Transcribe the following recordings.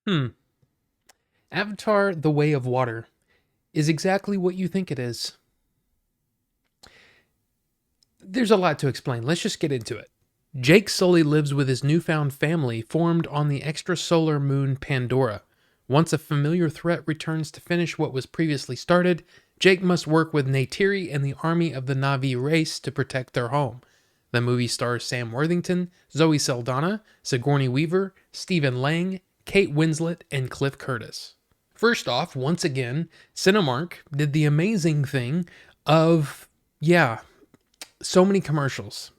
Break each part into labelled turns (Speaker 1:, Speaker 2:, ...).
Speaker 1: Hmm. Avatar: The Way of Water is exactly what you think it is. There's a lot to explain. Let's just get into it. Jake Sully lives with his newfound family formed on the extrasolar moon Pandora. Once a familiar threat returns to finish what was previously started, Jake must work with Neytiri and the army of the Na'vi race to protect their home. The movie stars Sam Worthington, Zoe Saldana, Sigourney Weaver, Stephen Lang, Kate Winslet, and Cliff Curtis. First off, once again, Cinemark did the amazing thing of, yeah, so many trailers.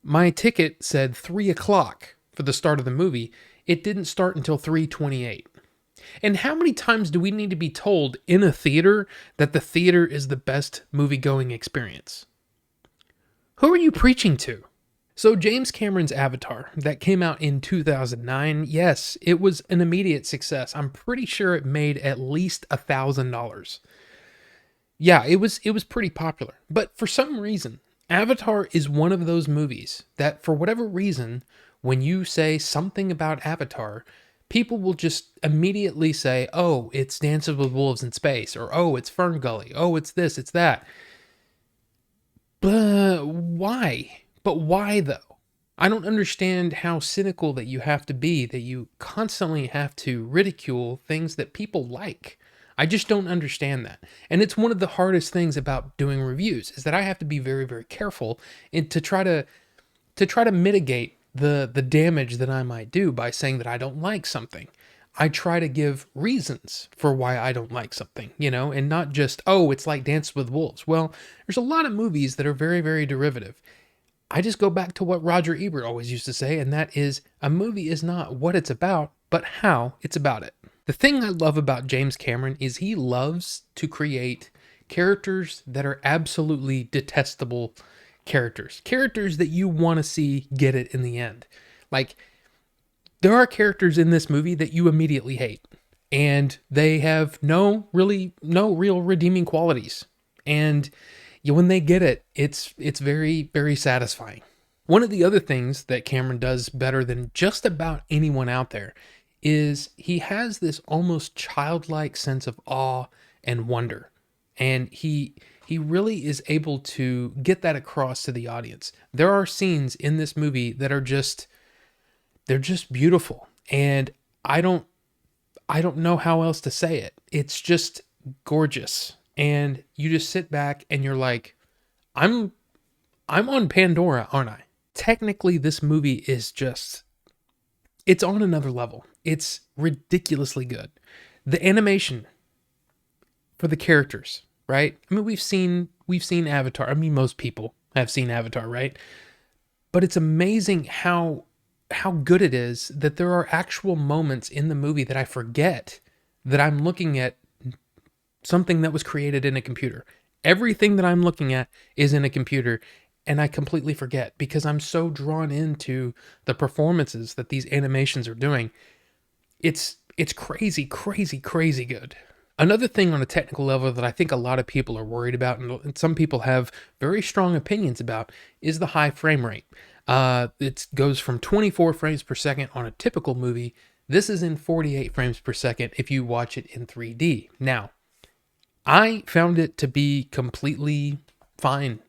Speaker 1: My ticket said 3 o'clock for the start of the movie. It didn't start until 3:28. And how many times do we need to be told in a theater that the theater is the best movie going experience? Who are you preaching to? So James Cameron's Avatar that came out in 2009, yes, it was an immediate success. I'm pretty sure it made at least $1,000. Yeah, it was pretty popular. But for some reason, Avatar is one of those movies that for whatever reason, when you say something about Avatar, people will just immediately say, "Oh, it's Dances with Wolves in space," or "Oh, it's Fern Gully." "Oh, it's this, it's that." But why? But why though? I don't understand how cynical that you have to be that you constantly have to ridicule things that people like. I just don't understand that. And it's one of the hardest things about doing reviews is that I have to be very, very careful and to try to mitigate the damage that I might do by saying that I don't like something. I try to give reasons for why I don't like something, and not just, oh, it's like Dance with Wolves. Well, there's a lot of movies that are very, very derivative. I just go back to what Roger Ebert always used to say, and that is a movie is not what it's about, but how it's about it. The thing I love about James Cameron is he loves to create characters that are absolutely detestable characters. Characters that you want to see get it in the end. Like, there are characters in this movie that you immediately hate, and they have no real redeeming qualities. And when they get it, it's very, very satisfying. One of the other things that Cameron does better than just about anyone out there is he has this almost childlike sense of awe and wonder. And he really is able to get that across to the audience. There are scenes in this movie that are just they're just beautiful. And I don't I don't know how else to say it. It's just gorgeous. And you just sit back and you're like, I'm I'm on Pandora, aren't I? Technically this movie is just it's on another level. It's ridiculously good. The animation for the characters, right? I mean, we've seen Avatar. I mean, most people have seen Avatar, right? But it's amazing how good it is that there are actual moments in the movie that I forget that I'm looking at something that was created in a computer. Everything that I'm looking at is in a computer, and I completely forget because I'm so drawn into the performances that these animations are doing. It's crazy, crazy, crazy good. Another thing on a technical level that I think a lot of people are worried about, and some people have very strong opinions about, is the high frame rate. It goes from 24 frames per second on a typical movie. This is in 48 frames per second if you watch it in 3D. Now, I found it to be completely fine.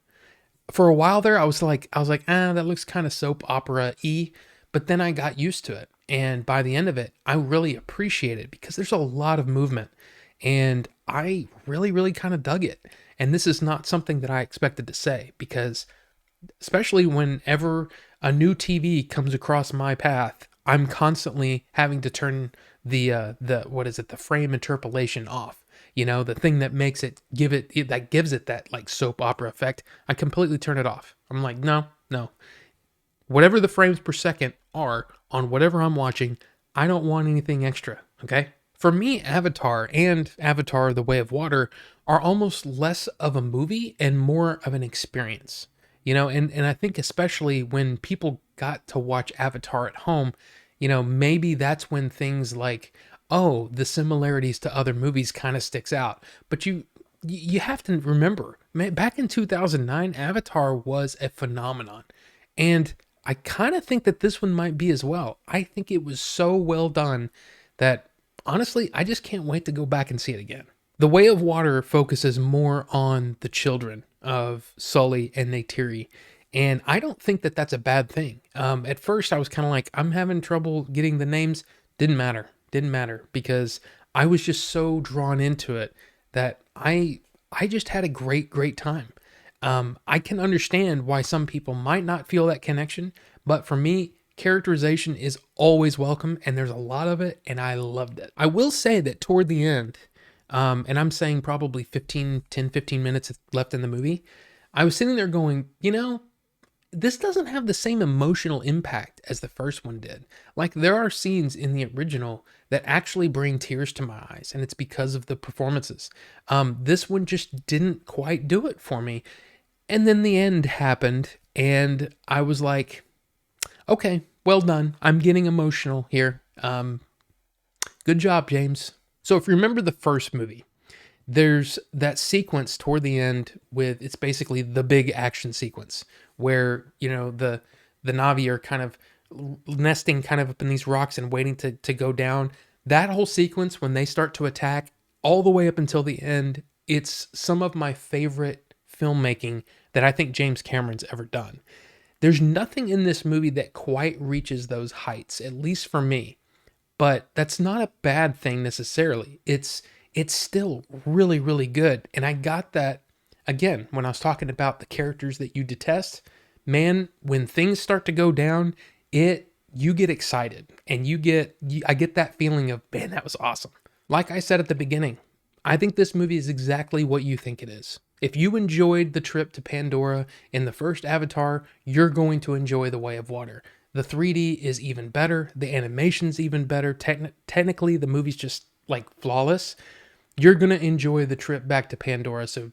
Speaker 1: For a while there, I was like, that looks kind of soap opera-y, but then I got used to it. And by the end of it, I really appreciate it because there's a lot of movement. And I really, really kind of dug it. And this is not something that I expected to say because especially whenever a new TV comes across my path, I'm constantly having to turn the what is it, the frame interpolation off. The thing that makes it that gives it that like soap opera effect. I completely turn it off. I'm like, no, no. Whatever the frames per second are on whatever I'm watching, I don't want anything extra. Okay. For me, Avatar and Avatar: The Way of Water are almost less of a movie and more of an experience. And I think especially when people got to watch Avatar at home, maybe that's when things like, oh, the similarities to other movies kind of sticks out. But you have to remember, man, back in 2009, Avatar was a phenomenon. And I kind of think that this one might be as well. I think it was so well done that honestly, I just can't wait to go back and see it again. The Way of Water focuses more on the children of Sully and Neytiri, and I don't think that that's a bad thing. At first, I was kind of like, I'm having trouble getting the names. Didn't matter because I was just so drawn into it that I just had a great time. I can understand why some people might not feel that connection, but for me, characterization is always welcome, and there's a lot of it, and I loved it. I will say that toward the end, and I'm saying probably 15 minutes left in the movie, I was sitting there going, this doesn't have the same emotional impact as the first one did. Like, there are scenes in the original that actually bring tears to my eyes, and it's because of the performances. This one just didn't quite do it for me. And then the end happened, and I was like, okay, well done. I'm getting emotional here. Good job, James. So if you remember the first movie, there's that sequence toward the end with, it's basically the big action sequence where, the Navi are kind of nesting kind of up in these rocks and waiting to go down. That whole sequence, when they start to attack all the way up until the end, it's some of my favorite filmmaking that I think James Cameron's ever done. There's nothing in this movie that quite reaches those heights, at least for me. But that's not a bad thing necessarily. It's still really good. And I got that, again, when I was talking about the characters that you detest. Man, when things start to go down, you get excited. And I get that feeling of, man, that was awesome. Like I said at the beginning, I think this movie is exactly what you think it is. If you enjoyed the trip to Pandora in the first Avatar, you're going to enjoy The Way of Water. The 3D is even better. The animation's even better. Technically, the movie's just like flawless. You're going to enjoy the trip back to Pandora. So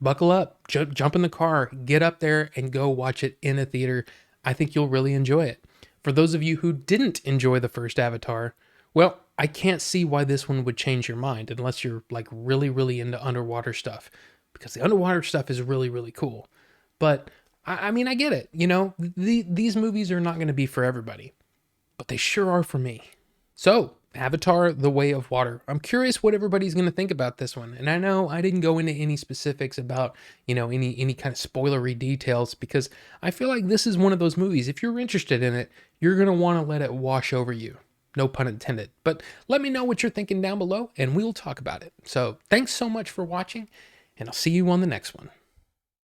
Speaker 1: buckle up, jump in the car, get up there and go watch it in a theater. I think you'll really enjoy it. For those of you who didn't enjoy the first Avatar, well, I can't see why this one would change your mind unless you're like really into underwater stuff, because the underwater stuff is really cool. But I mean, I get it. These movies are not going to be for everybody, but they sure are for me. So Avatar, The Way of Water. I'm curious what everybody's going to think about this one. And I know I didn't go into any specifics about, any kind of spoilery details, because I feel like this is one of those movies. If you're interested in it, you're going to want to let it wash over you. No pun intended. But let me know what you're thinking down below, and we'll talk about it. So thanks so much for watching, and I'll see you on the next one.